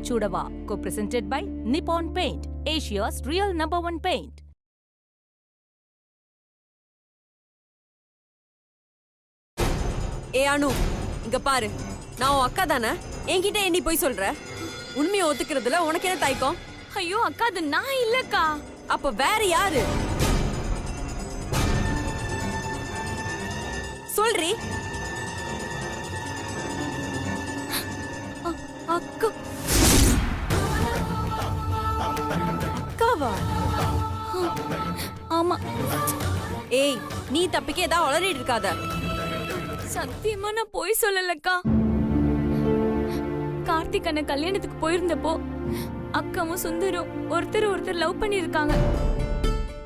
Chudava, co-presented by Nippon Paint, Asia's real #1 paint. ஏ அனு, இங்க பாரு. நான் உன் அக்கா தானே? என்கிட்ட என்ன போய் சொல்ற? உண்மையை ஒத்துக்கிறதுல உனக்கு என்ன தயக்கம்? ஐயோ அக்கா, அது நான் இல்லக்கா. அப்ப வேற யாரு? சொல்றி. அக்கா. அக்காவா? ஆமா. ஏய், நீ தப்பிக்க ஏதாவது உளறிட்டு இருக்காத. சத்தியமா நான் போய் சொல்லலக்கா. கார்த்திக் அண்ணன் கல்யாணத்துக்கு போயிருந்தப்போ அக்காவும் சுந்தரும் ஒருத்தர் லவ் பண்ணிருக்காங்க.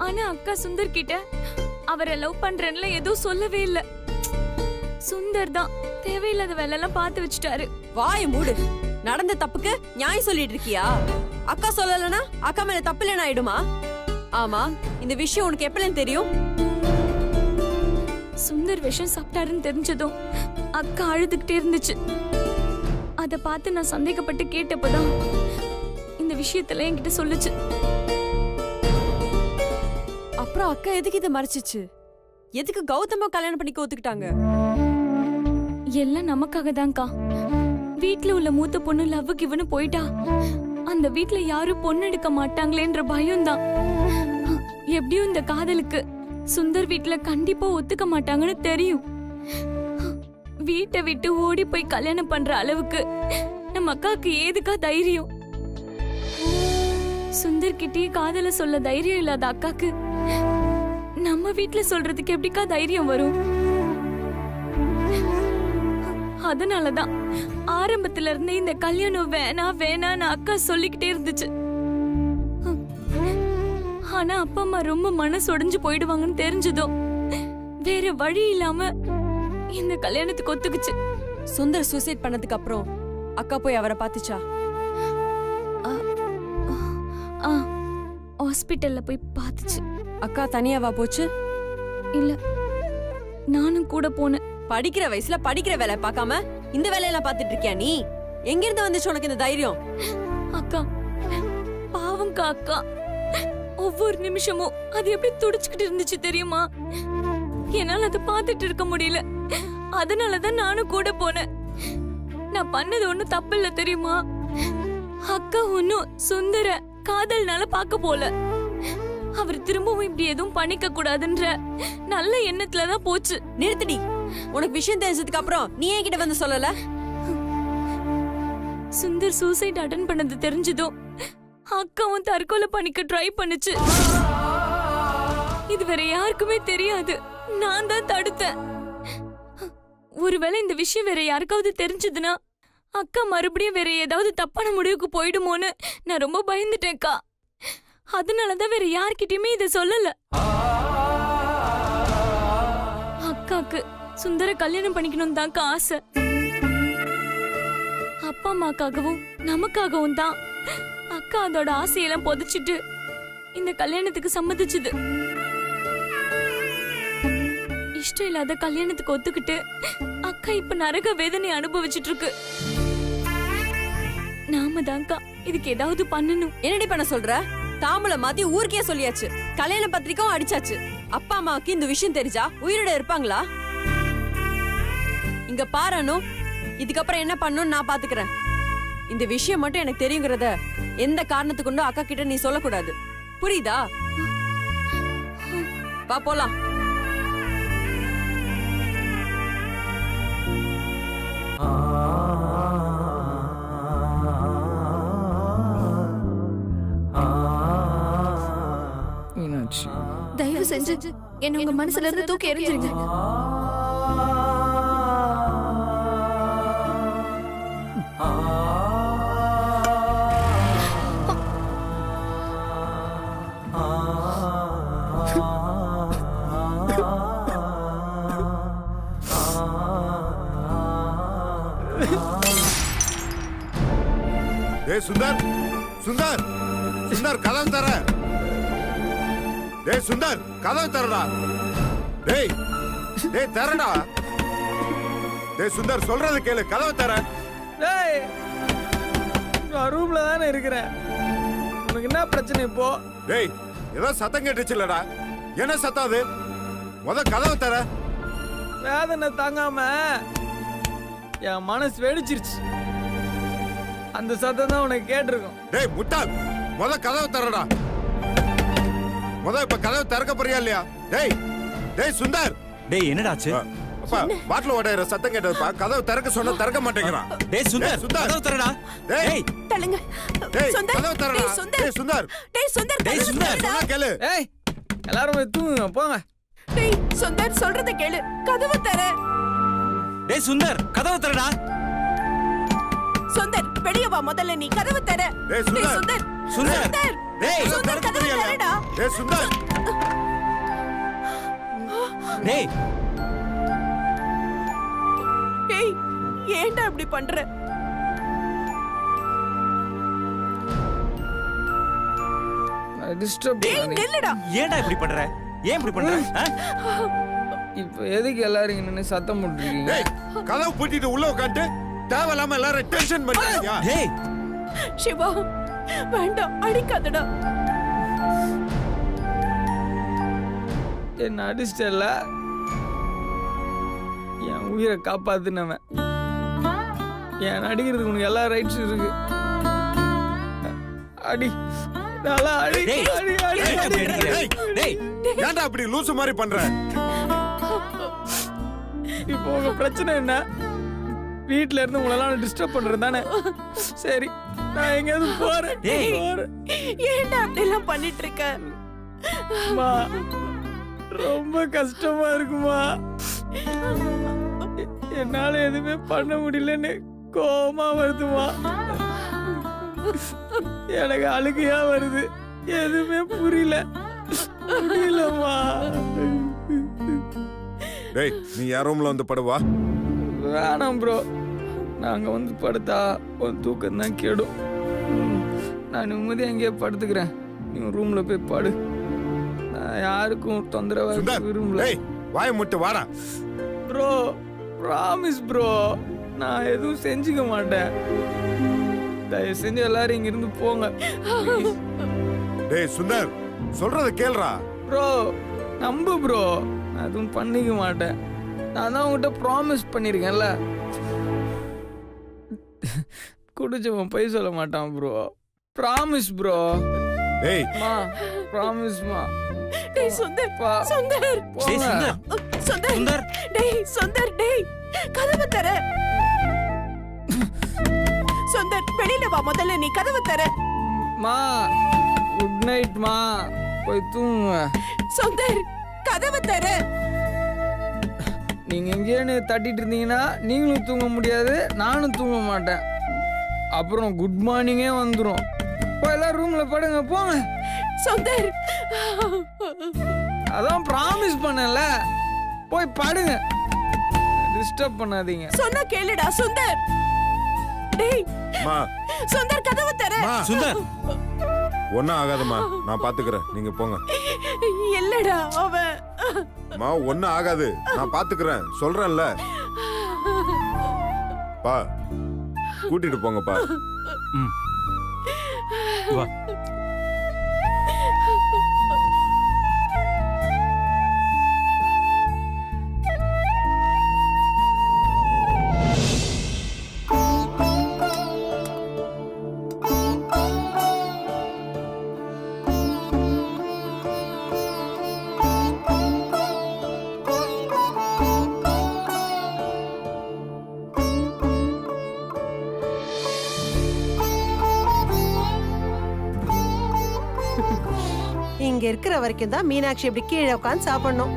ஆனா அக்கா சுந்தர் கிட்ட அவரை லவ் பண்றேன்ல எதுவும் சொல்லவே இல்ல. சுந்தர் தான் தேவையில்லாத வேலை எல்லாம் பார்த்து வச்சுட்டாரு. வாய மூடு. நடந்த தப்புக்கு நியாயம் சொல்லிட்டு இருக்கியா? அக்கா சொல்லலனா அக்கா மேல தப்பு இல்லைன்னு ஆயிடுமா? ஆமா, இந்த விஷயம் உனக்கு எப்பலன்னு தெரியும்? சுந்தர் விஷம் சாப்பிட்டாருன்னு தெரிஞ்சதும் அக்கா அழுதுகிட்டே இருந்துச்சு. அத பார்த்து நான் சந்தேகப்பட்டு கேட்டப்பதான் இந்த விஷயத்துல என்கிட்ட சொல்லுச்சு. அப்புறம் அக்கா எதுக்கு இதை மறைச்சிச்சு? எதுக்கு கௌதம கல்யாணம் பண்ணிக்க ஒத்துக்கிட்டாங்க? எல்லாம் நமக்காக தான்க்கா. வீட்ல உள்ள மூத்த பொண்ணு லவ்வுக்கு இவனு போயிட்டா அந்த வீட்ல யாரும் பொண்ணு எடுக்க மாட்டாங்களேன்ற பயம் தான். எப்படியும் இந்த காதலுக்கு சுந்தர் வீட்ல கண்டிப்பா ஒத்துக்க மாட்டாங்கன்னு தெரியும். வீட்டை விட்டு ஓடி போய் கல்யாணம் பண்ற அளவுக்கு நம்ம அக்காக்கு ஏதுக்கா தைரியம்? சுந்தர் கிட்டே காதல சொல்ல தைரியம் இல்லாத அக்காக்கு நம்ம வீட்ல சொல்றதுக்கு எப்படிக்கா தைரியம் வரும்? அதனாலதான் ஆரம்பத்துல இருந்தே இந்த கல்யாணம் வேணான்னு அக்கா சொல்லிக்கிட்டே இருந்துச்சு. ஆனா அப்பா அம்மா ரொம்ப மனசு உடைஞ்சு போயிடுவாங்கன்னு தெரிஞ்சதோ வேற வழி இல்லாம இந்த கல்யாணத்துக்கு ஒத்துக்குச்சு. சுந்தர் சூசைட் பண்ணதுக்கு அப்புறம் அக்கா போய் அவரை பாத்துச்சா? ஹாஸ்பிட்டல்ல போய் பாத்துச்சு. அக்கா தனியாவா போச்சு? இல்ல, நானும் கூட போனேன். படிக்கிற வயசுல படிக்கிற வேலை பார்க்காம இந்த வேலையெல்லாம் பாத்துட்டு இருக்கியா நீ? எங்க இருந்து வந்துச்சு உனக்கு இந்த தைரியம்? அக்கா பாவம்க்கா. அக்கா ஒவ்வொரு நிமிஷமும் அது எப்படி துடிச்சுக்கிட்டு இருந்துச்சு தெரியுமா? என்னால அதை பார்த்துட்டு இருக்க முடியல. அதனாலதான் நானும் கூட போனேன். நான் பண்ணது ஒண்ணும் தப்பு இல்ல தெரியுமா? அக்கா ஒன்னும் சுந்தர காதல்னால பார்க்க போல. அவர் திரும்பவும் இப்படி எதுவும் பண்ணிக்க கூடாதுன்ற நல்ல எண்ணத்துலதான் போச்சு. நிறுத்தடி. உனக்கு விஷயம் தெரிஞ்சதுக்கு அப்புறம் நீ என்கிட்ட வந்து சொல்லல? சுந்தர் சூசைட் அட்டன் பண்ணது தெரிஞ்சதும் அக்காவும் தற்கொலை பண்ணிக்க ட்ரை பண்ணுச்சு. இது வேற யாருக்குமே தெரியாது. நான் தான் தடுத்தேன். ஒருவேளை இந்த விஷயம் வேற யாருக்காவது தெரிஞ்சதுன்னா அக்கா மறுபடியும் வேற ஏதாவது தப்பான முடிவுக்கு போயிடுமோன்னு நான் ரொம்ப பயந்துட்டேன்க்கா. அதனாலதான் வேற யார்கிட்டயுமே இதை சொல்லல. அக்காக்கு சுந்தர கல்யாணம் பண்ணிக்கணும் தான்க்கா ஆசை. அப்பா அம்மாக்காகவும் நமக்காகவும் தான் அக்கா அதோட ஆசையெல்லாம் புதைச்சிட்டு இந்த கல்யாணத்துக்கு சம்மதிச்சுது. இஷ்டம் இல்லாத கல்யாணத்துக்கு ஒத்துக்கிட்டு அக்கா இப்ப நரக வேதனை அனுபவிச்சுட்டு இருக்கு. நாம தான்க்கா இதுக்கு ஏதாவது பண்ணணும். என்னடி பண்ண சொல்ற? தாம்பூல மாத்தி ஊருக்கே சொல்லியாச்சு. கல்யாண பத்திரிக்கையும் அடிச்சாச்சு. அப்பா அம்மாவுக்கு இந்த விஷயம் தெரிஞ்சா உயிரோட இருப்பாங்களா? இங்க பாரு, இதுக்கப்புறம் என்ன பண்ணணும்னு நான் பாத்துக்கிறேன். இந்த விஷயம் மட்டும் எனக்கு தெரியுங்கிறத எந்த காரணத்துக்கு கொண்டும் அக்கா கிட்ட நீ சொல்லக்கூடாது. புரியுதா? வா போலாம். தயவு செஞ்சு என்ன உங்க மனசுல இருந்து தூக்கி எறிஞ்சிருங்க. டேய் சுந்தர், சுந்தர், சுந்தர் கதவு தர. டேய் சுந்தர் கதவு தரடா. டேய் டேய் தரடா. டேய் சுந்தர் சொல்றது கேளு, கதவு தர. டேய் நான் ரூம்ல தானே இருக்கிறேன். உனக்கு என்ன பிரச்சனை இப்போ? டேய் ஏதோ சத்தம் கேட்டுச்சுல்லடா. என்ன சத்தம் அது? கதவை தர. வேதனை தாங்காம என் மனசு வெடிச்சிருச்சு. அந்த சத்தம் தான் உனக்கு கேட்டிருக்கும். டேய் முட்டாள், கதவை தரடா. இப்ப கதவை திறக்க போறியா இல்லையா? டேய் டேய் சுந்தர். டேய் என்னடாச்சு? அப்பா பாட்டில் ஓடையிற சத்தம் கேட்டதுப்பா. கதவை திறக்க சொன்னா திறக்க மாட்டேங்கிறான். டேய் சுந்தர், கதவு தரடா. டேய் தள்ளுங்க. டேய் சுந்தர், கதவை தரடா. டேய் சுந்தர். டேய் சுந்தர். டேய் சுந்தர், டேய் சுந்தர், சொன்னா கேளு. ஏய் எல்லாரும் போய் தூங்குங்க போங்க. டேய் சுந்தர் சொல்றத கேளு. கதவை தர. டேய் சுந்தர், கதவு தரடா. சுந்தர் வெளிய வா முதல்ல நீ. கதவை தர. டேய் சுந்தர். சுந்தர். டேய் சுந்தர் கதவை தரடா. டேய் சுந்தர். டேய் டேய் ஏன்டா இப்படி பண்ற? டிஸ்டர்ப் டேய் நில்லுடா. ஏன்டா இப்படி பண்ற? ஏன் இப்படி பண்ற? இப்போ எதுக்கு எல்லாரும் இங்க நின்னு சத்தம் போட்டுருக்கீங்க? டேய் கதவை பூட்டிட்டு உள்ள உட்காந்து தேவையில்லாம எல்லாரும் டென்ஷன் பண்ணியா? டேய் சிவா வேண்டாம், அடிக்காதடா. என்ன அடிச்சிட்டல, என் உயிரை காப்பாத்துனவன். என் அடிக்கிறதுக்கு உனக்கு எல்லா ரைட்ஸும் இருக்கு. அடி நல்லா அடி டேய், அடி அடி ஏன்டா அடி. இப்படி அடிக்கிற? டேய் ஏன்டா அப்படி லூசு மாதிரி பண்ற? இப்போ உங்க பிரச்சனை என்ன? வீட்ல இருந்து உங்களெல்லாம் டிஸ்டர்ப் பண்றது தானே? சரி நான் எங்கேயாவது போறேன். டேய். போறேன். ஏன்டா அப்படி எல்லாம் பண்ணிட்டு இருக்க? அம்மா, ரொம்ப கஷ்டமா இருக்குமா. என்னால எதுவுமே பண்ண முடியலன்னு கோவமா வருதுமா. எனக்கு அழுகையா வருது. எதுவுமே புரியல. முடியலம்மா. டேய் நீ யார் ரூம்ல வந்து படுவா. வேணாம் ப்ரோ, நாங்க வந்து படுத்தா உன் தூக்கம் தான் கெடும். நான் நிம்மதியா எங்கேயே படுத்துக்கிறேன். நீ ரூம்ல போய் படு. நான் யாருக்கும் தொந்தரவா சுந்தர் விரும்பல. டேய் வாயை முட்டு வாடா. ப்ரோ ப்ராமிஸ் ப்ரோ, நான் எதுவும் செஞ்சுக்க மாட்டேன். தயவு செஞ்சு எல்லாரும் இங்க இருந்து போங்க. டேய் சுந்தர் சொல்றத கேளுடா. ப்ரோ நம்பு ப்ரோ, நான் எதுவும் பண்ணிக்க மாட்டேன். நான் தான் உங்ககிட்ட ப்ராமிஸ் பண்ணியிருக்கேன்ல. குடிச்சவன் பொய் சொல்ல மாட்டான் ப்ரோ. Promise bro. டேய் மா ப்ராமிஸ்மா. டேய் சுந்தர், பா. சுந்தர், டேய் சுந்தர், சுந்தர், சுந்தர். டேய் சுந்தர், டேய் கதவை தர. சுந்தர் வெளியில வா முதல்ல நீ. கதவை தர. மா குட் நைட் மா, போய் தூங்குங்க. சுந்தர் கதவை தர. நீங்க எங்கேன்னு தட்டிட்டு இருந்தீங்கன்னா நீங்களும் தூங்க முடியாது, நானும் தூங்க மாட்டேன். அப்புறம் குட் மார்னிங்கே வந்துடும். போய் எல்லாரும் ரூம்ல படுங்க போங்க. சுந்தர் அதான் ப்ராமிஸ் பண்ணல, போய் படுங்க. டிஸ்டர்ப் பண்ணாதீங்க. சொன்னா கேளுடா சுந்தர். டேய் மா சுந்தர் கதவை தர. மா சுந்தர். ஒன்னும் ஆகாதுமா, நான் பாத்துக்கிறேன், நீங்க போங்க. இல்லடா அவன். மா ஒன்னும் ஆகாது, நான் பாத்துக்கிறேன் சொல்றேன்ல. பா கூட்டிட்டு போங்கப்பா. ம். வா. இங்க இருக்கிற வரைக்கும் தான் மீனாட்சி இப்படி கீழே உட்காந்து சாப்பிடணும்.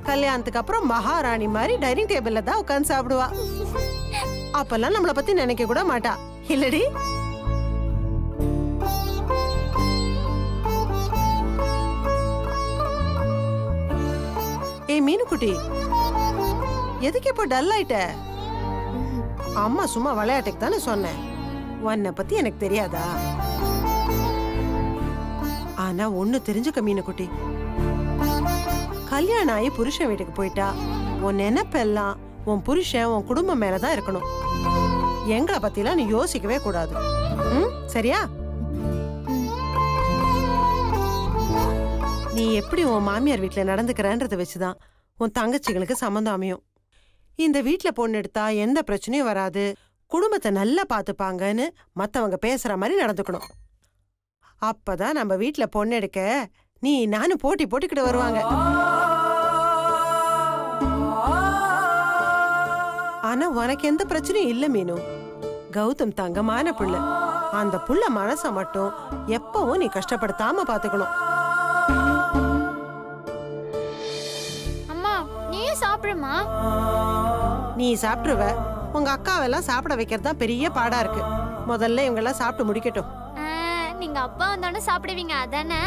கல்யாணத்துக்கு அப்புறம் மகாராணி மாதிரி டைனிங் டேபிள்ல தான் உட்காந்து சாப்பிடுவா. அப்பெல்லாம் நம்மள பத்தி நினைக்க கூட மாட்டா, இல்லடி? ஏய் மீனுக்குட்டி, எதுக்கு இப்போ டல் ஆயிட்ட? அம்மா சும்மா விளையாட்டுக்கு தானே சொன்னேன். உன்னை பத்தி எனக்கு தெரியாதா? ஆனா ஒண்ணு தெரிஞ்சுக்க மீனுக்குட்டி, கல்யாணம் ஆகி புருஷன் வீட்டுக்கு போயிட்டா உன் நினைப்பெல்லாம் உன் புருஷன் உன் குடும்பம் மேலதான் இருக்கணும். எங்களை பத்திலாம் நீ யோசிக்கவே கூடாது. ம்? சரியா? நீ எப்படி உன் மாமியார் வீட்டுல நடந்துக்கிறன்றத வச்சுதான் உன் தங்கச்சிகளுக்கு சம்மந்தம் அமையும். இந்த வீட்டுல பொண்ணு எடுத்தா எந்த பிரச்சனையும் வராது, குடும்பத்தை நல்லா பாத்துப்பாங்கன்னு மத்தவங்க பேசுற மாதிரி நடந்துக்கணும். அப்பதான் நம்ம வீட்டுல பொண்ணு எடுக்க நீ நானும் போட்டி போட்டுக்கிட்டு வருவாங்க. ஆனா உனக்கு எந்த பிரச்சனையும் இல்ல மீனு. கௌதம் தங்கமான புள்ள. அந்த புள்ள மனச மட்டும் எப்பவும் நீ கஷ்டப்படுத்தாம பாத்துக்கணும். அம்மா நீயும் சாப்பிடுமா? நீ சாப்பிட்டுருவ, உங்க அக்காவெல்லாம் சாப்பிட வைக்கிறது தான் பெரிய பாடா இருக்கு. முதல்ல இவங்க எல்லாம் சாப்பிட்டு முடிக்கட்டும். நீங்க அப்பா வந்தோடனே சாப்பிடுவீங்க அதானே?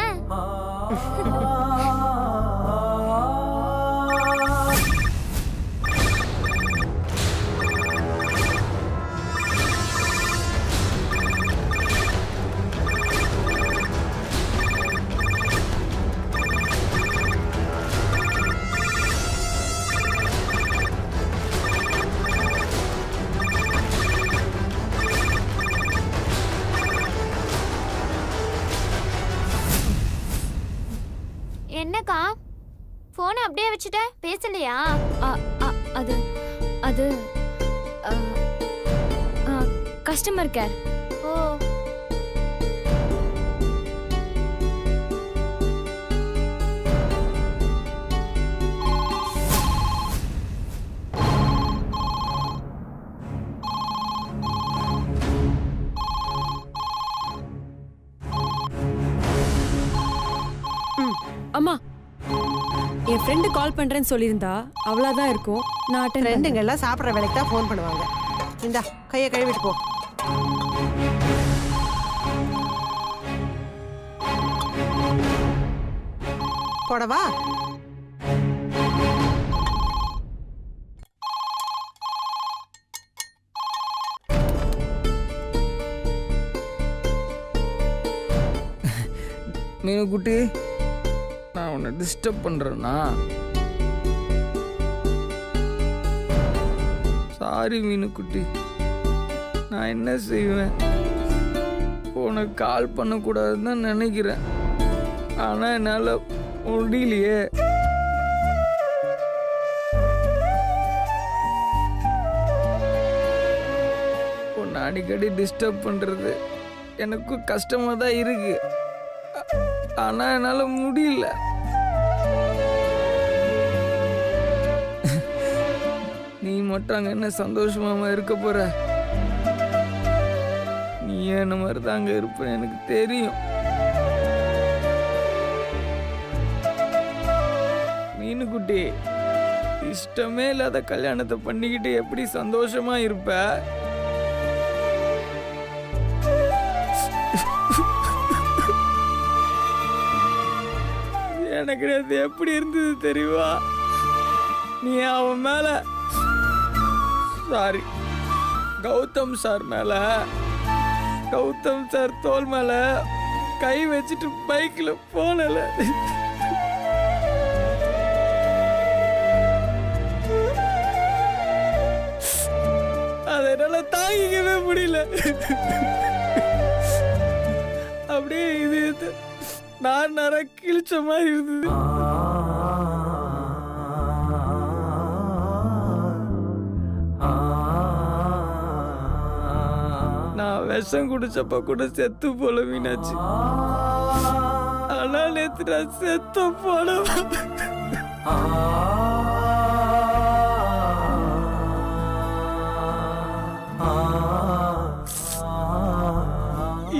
என்னக்கா போனை அப்படியே வச்சுட்ட, பேசலையா? அது அது கஸ்டமர் கேர். ஓ அம்மா என் ஃப்ரெண்டு கால் பண்றேன்னு சொல்லியிருந்தா அவ்வளவுதான் இருக்கும். நான் அட்டெண்ட் ஃப்ரெண்டுங்க எல்லாம் சாப்பிடுற வேலைக்கு தான் ஃபோன் பண்ணுவாங்க. இந்தா கையை கழுவிட்டு போ. போடவா? மீனு குட்டி, நான் உன்னை டிஸ்டர்ப் பண்றேன்னா? சாரி மீனு குட்டி, நான் என்ன செய்வேன்? உனக்கு கால் பண்ணக்கூடாதுன்னு தான் நினைக்கிறேன், ஆனா என்னால முடியலையே. உன்னை அடிக்கடி டிஸ்டர்ப் பண்றது எனக்கு கஷ்டமா தான் இருக்கு, ஆனா என்னால முடியல. நீ மட்டும் அங்க என்ன சந்தோஷமா இருக்க போற? நீ என்ன மாதிரி தான் அங்க இருப்ப எனக்கு தெரியும். மீனு குட்டி, இஷ்டமே இல்லாத கல்யாணத்தை பண்ணிக்கிட்டு எப்படி சந்தோஷமா இருப்ப? எனக்கு அது எப்படி இருந்தது தெரியுமா? நீ அவன் மேல, சாரி கௌதம் சார் மேல, கௌதம் சார் தோல் மேல கை வச்சுட்டு பைக்ல போனல, அதனால தாங்கிக்கவே முடியல. அப்படியே இது நான் நர கிழிச்ச மாதிரி இருந்தது. நான் விஷம் குடிச்சப்ப கூட செத்து போல மீனாச்சு, ஆனா நேத்து நான் செத்த போல.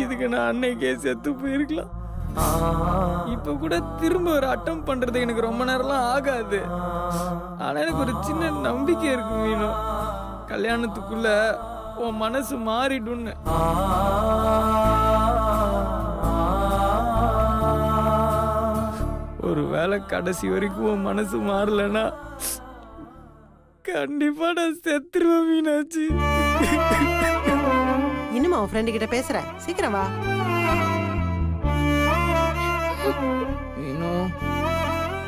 இதுக்கு நான் அன்னைக்கே செத்து போயிருக்கலாம். இப்ப கூட திரும்ப ஒரு அட்டம் பண்றது எனக்கு ரொம்ப நேரம்லாம் ஆகாது, ஆனா எனக்கு ஒரு சின்ன நம்பிக்கை இருக்கு மீனு, கல்யாணத்துக்குள்ள உன் மனசு மாறிடும்னு. ஒருவேளை கடைசி வரைக்கும் உன் மனசு மாறலன்னா கண்டிப்பா நான் செத்துருவேன் மீனாச்சு. இன்னும் உன் ஃப்ரெண்டு கிட்ட பேசுற, சீக்கிரம் வா.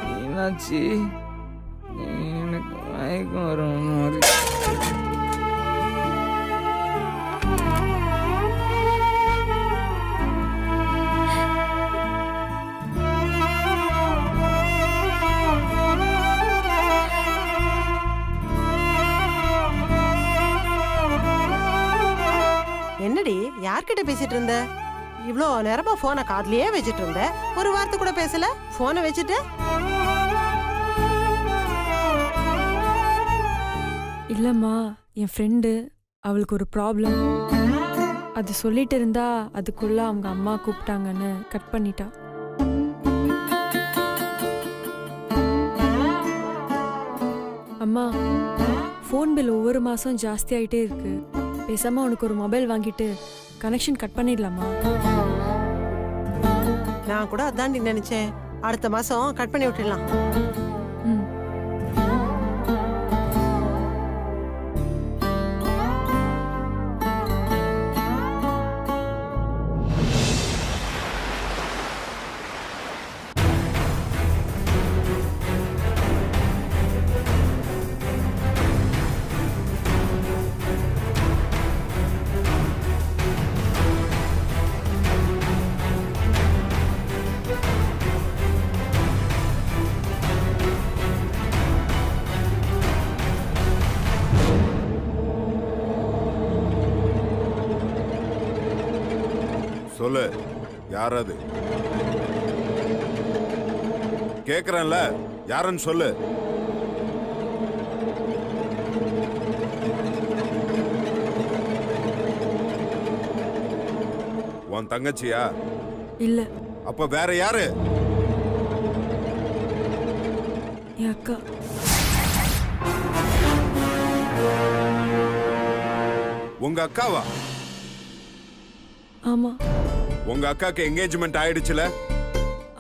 மீனாட்சி, எனக்கு மயக்கம் வரும் மாதிரி. யார்கிட்ட பேசிட்டு இருந்த? இவ்ளோ நேரமா போனை காதுலயே வச்சிட்டு இருந்த, ஒரு வார்த்தை கூட பேசல. போனை வச்சுட்டு இல்லம்மா, என் ஃப்ரெண்டு, அவளுக்கு ஒரு ப்ராப்ளம். அது சொல்லிட்டு இருந்தா அதுக்குள்ள அவங்க அம்மா கூப்பிட்டாங்கன்னு கட் பண்ணிட்டா. அம்மா, ஃபோன் பில் ஒவ்வொரு மாசம் ஜாஸ்தி ஆயிட்டே இருக்கு. பேசாம உனக்கு ஒரு மொபைல் வாங்கிட்டு கனெக்ஷன் கட் பண்ணிடலாமா? நான் கூட அதாண்டி நினைச்சேன். அடுத்த மாசம் கட் பண்ணி விட்டுடலாம். ம். சொல்லு, யார் அது? கேக்குறேன்ல, யாருன்னு சொல்லு. உன் தங்கச்சியா? இல்ல, அப்ப வேற யாரு? என் அக்கா. உங்க அக்காவா? ஆமா. உங்க அக்காக்கு என்கேஜ்மெண்ட் ஆயிடுச்சுல?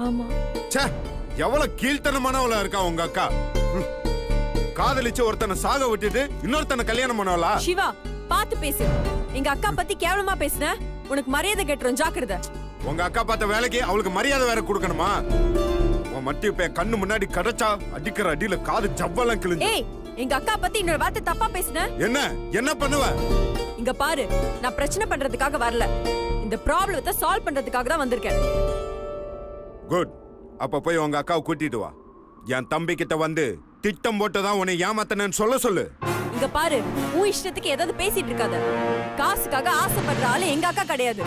ஆமா. ச்சே, எவ்வளவு கீழ்த்தனமானவளா இருக்கா உங்க அக்கா. காதலிச்சு ஒருத்தனை சாக விட்டுட்டு இன்னொருத்தனை கல்யாணம் பண்ணவளா? சிவா, பார்த்து பேசு. எங்க அக்கா பத்தி கேவலமா பேசுன, உனக்கு மரியாதை கெட்டுரும், ஜாக்கிரதை. உங்க அக்கா பார்த்த வேலைக்கு அவளுக்கு மரியாதை வேற கொடுக்கணுமா? உன் மட்டி இப்ப என் கண்ணு முன்னாடி கிடைச்சா அடிக்கிற அடியில காது ஜவ்வெல்லாம் கிழிஞ்சு. ஏய், எங்க அக்கா பத்தி இன்னொரு வார்த்தை தப்பா பேசுன, என்ன பண்ணுவ? இங்க பாரு, நான் பிரச்சனை பண்றதுக்காக வரல, இந்த ப்ராப்ளத்தை சால்வ் பண்றதுக்காக தான் வந்திருக்கேன். குட். அப்ப போய் உங்க அக்காவை கூட்டிட்டு வா. என் தம்பி கிட்ட வந்து திட்டம் போட்டுதான் உன்னை ஏமாத்தனன்னு சொல்ல சொல்லு. இங்க பாரு, உன் இஷ்டத்துக்கு ஏதாவது பேசிட்டு இருக்காத. காசுக்காக ஆசைப்படுற ஆளு எங்க அக்கா கிடையாது.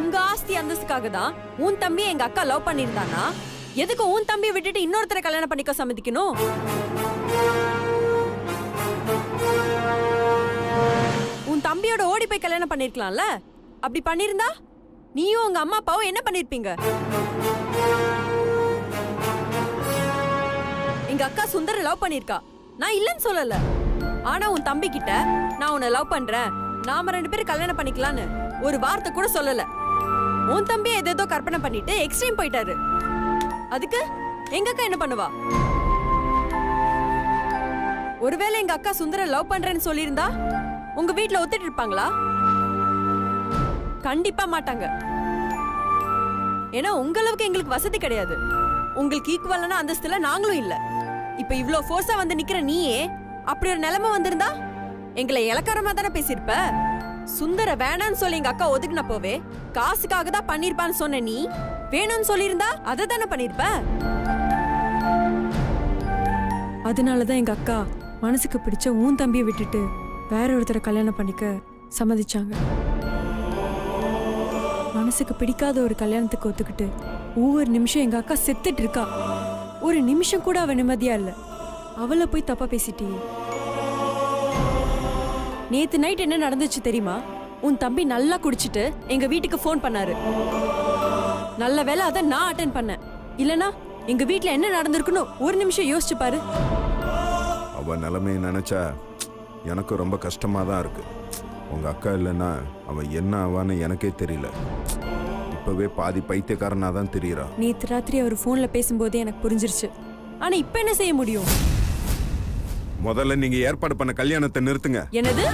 உங்க ஆஸ்தி அந்தஸ்துக்காக தான் உன் தம்பி எங்க அக்கா லவ் பண்ணிருந்தானா, எதுக்கு உன் தம்பியை விட்டுட்டு இன்னொருத்தரை கல்யாணம் பண்ணிக்க சம்மதிக்கணும்? உன் தம்பியோட ஓடி போய் கல்யாணம் பண்ணிருக்கலாம்ல. அப்படி பண்ணிருந்தா நீயும் உங்க அம்மா அப்பாவும் என்ன பண்ணிருப்பீங்க? எங்க அக்கா சுந்தர லவ் பண்ணிருக்கா, நான் இல்லன்னு சொல்லல. ஆனா உன் தம்பி கிட்ட நான் உன்னை லவ் பண்றேன், நாம 2 பேரும் கல்யாணம் பண்ணிக்கலான்னு ஒரு வார்த்தை கூட சொல்லல. உன் தம்பி ஏதேதோ கற்பனை பண்ணிட்டு எக்ஸ்ட்ரீம் போயிட்டாரு. அதுக்கு எங்க அக்கா என்ன பண்ணுவா? ஒருவேளை எங்க அக்கா சுந்தர லவ் பண்றேன்னு சொல்லியிருந்தா உங்க வீட்ல ஒத்துட்டு இருப்பாங்களா? கண்டிப்பா மாட்டாங்க. ஏன்னா உங்களவுக்கு எங்களுக்கு வசதி கிடையாது. உங்களுக்கு ஈக்குவலான அந்தஸ்துல நாங்களும் இல்ல. இப்ப இவ்ளோ ஃபோர்ஸா வந்து நிக்கிற நீயே அப்படி ஒரு நிலைமை வந்திருந்தா எங்களை இலக்காரமா தானே பேசியிருப்ப. சுந்தர வேணான்னு சொல்லி எங்க அக்கா ஒதுக்குனப்போவே காசுக்காக தான் பண்ணிருப்பான்னு சொன்ன நீ வேணும்னு சொல்லியிருந்தா அதை தானே பண்ணிருப்ப. அதனாலதான் எங்க அக்கா மனசுக்கு பிடிச்ச உன் தம்பியை விட்டுட்டு வேற ஒருத்தரை கல்யாணம் பண்ணிக்க சம்மதிச்சாங்க. மனசுக்கு பிடிக்காத ஒரு கல்யாணத்துக்கு ஒத்துக்கிட்டு ஒவ்வொரு நிமிஷம் எங்க அக்கா செத்துட்டு இருக்கா. ஒரு நிமிஷம் கூட அவ நிம்மதியா இல்ல. அவளை போய் தப்பா பேசிட்டே. நேத்து நைட் என்ன நடந்துச்சு தெரியுமா? உன் தம்பி நல்லா குடிச்சிட்டு எங்க வீட்டுக்கு ஃபோன் பண்ணாரு. நல்ல வேளை அதை நான் அட்டென்ட் பண்ணேன். இல்லனா எங்க வீட்ல என்ன நடந்திருக்குன்னு ஒரு நிமிஷம் யோசிச்சு பாரு. அவ நிலைமையை நினைச்சா எனக்கு ரொம்ப கஷ்டமா தான் இருக்கு. உங்க அக்கா இல்லைன்னா அவன் என்ன ஆவான்னு எனக்கே தெரியல. இப்பவே பாதி பைத்தியக்காரனா தான் தெரியறா. நேத்து ராத்திரி அவர் போன்ல பேசும்போதே எனக்கு புரிஞ்சிருச்சு. ஆனா இப்ப என்ன செய்ய முடியும்? முதல்ல நீங்க ஏற்பாடு பண்ண கல்யாணத்தை நிறுத்துங்க. என்னது?